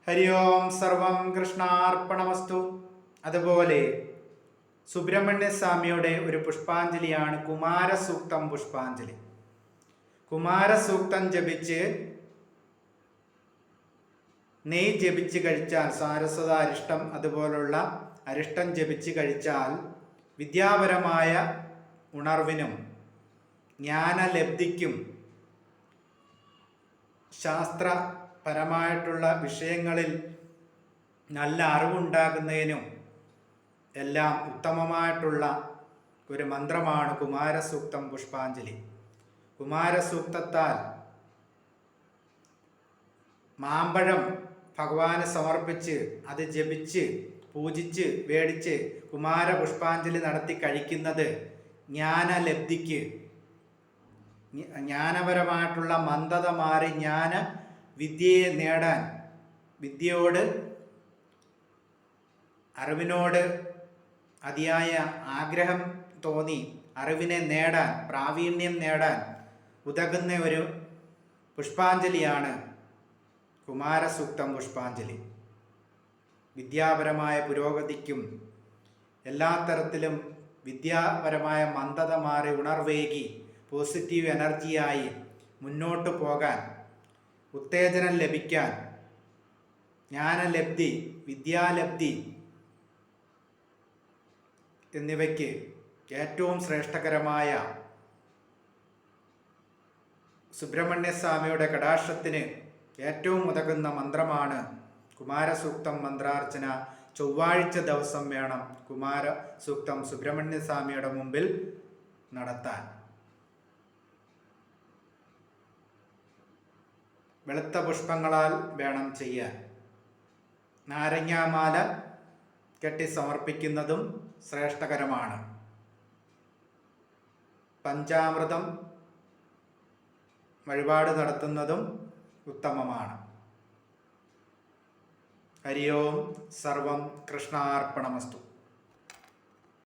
ഹരി ഓം സർവം കൃഷ്ണാർപ്പണമസ്തു. അതുപോലെ സുബ്രഹ്മണ്യസ്വാമിയുടെ ഒരു പുഷ്പാഞ്ജലിയാണ് കുമാരസൂക്തം പുഷ്പാഞ്ജലി. കുമാരസൂക്തം ജപിച്ച് നെയ് ജപിച്ച് കഴിച്ചാൽ, സാരസ്വത അരിഷ്ടം അതുപോലുള്ള അരിഷ്ടം ജപിച്ച് കഴിച്ചാൽ വിദ്യാപരമായ ഉണർവിനും ജ്ഞാനലബ്ധിക്കും ശാസ്ത്രപരമായിട്ടുള്ള വിഷയങ്ങളിൽ നല്ല അറിവുണ്ടാകുന്നതിനും എല്ലാം ഉത്തമമായിട്ടുള്ള ഒരു മന്ത്രമാണ് കുമാരസൂക്തം പുഷ്പാഞ്ജലി. കുമാരസൂക്തത്താൽ മാമ്പഴം ഭഗവാന് സമർപ്പിച്ച് അത് ജപിച്ച് പൂജിച്ച് മേടിച്ച് കുമാര പുഷ്പാഞ്ജലി നടത്തി കഴിക്കുന്നത് ജ്ഞാനലബ്ധിക്ക്, ജ്ഞാനപരമായിട്ടുള്ള മന്ദത മാറി ജ്ഞാന വിദ്യയെ നേടാൻ, വിദ്യയോട് അറിവിനോട് അതിയായ ആഗ്രഹം തോന്നി അറിവിനെ നേടാൻ, പ്രാവീണ്യം നേടാൻ ഉതകുന്ന ഒരു പുഷ്പാഞ്ജലിയാണ് കുമാരസൂക്തം പുഷ്പാഞ്ജലി. വിദ്യാപരമായ പുരോഗതിക്കും എല്ലാ തരത്തിലും വിദ്യാപരമായ മന്ദത മാറി ഉണർവേകി പോസിറ്റീവ് എനർജിയായി മുന്നോട്ട് പോകാൻ, ഉത്തേജനം ലഭിക്കാൻ, ജ്ഞാനലബ്ധി, വിദ്യാലബ്ധി എന്നിവയ്ക്ക് ഏറ്റവും ശ്രേഷ്ഠകരമായ സുബ്രഹ്മണ്യസ്വാമിയുടെ കടാക്ഷത്തിന് ഏറ്റവും ഉതകുന്ന മന്ത്രമാണ് കുമാരസൂക്തം മന്ത്രാർച്ചന. ചൊവ്വാഴ്ച ദിവസം വേണം കുമാരസൂക്തം സുബ്രഹ്മണ്യസ്വാമിയുടെ മുമ്പിൽ നടത്താൻ. വെളുത്ത പുഷ്പങ്ങളാൽ വേണം ചെയ്യാൻ. നാരങ്ങാമാല കെട്ടി സമർപ്പിക്കുന്നതും ശ്രേഷ്ഠകരമാണ്. പഞ്ചാമൃതം വഴിപാട് നടത്തുന്നതും ഉത്തമമാണ്. ഹരി ഓം സർവം കൃഷ്ണാർപ്പണമസ്തു.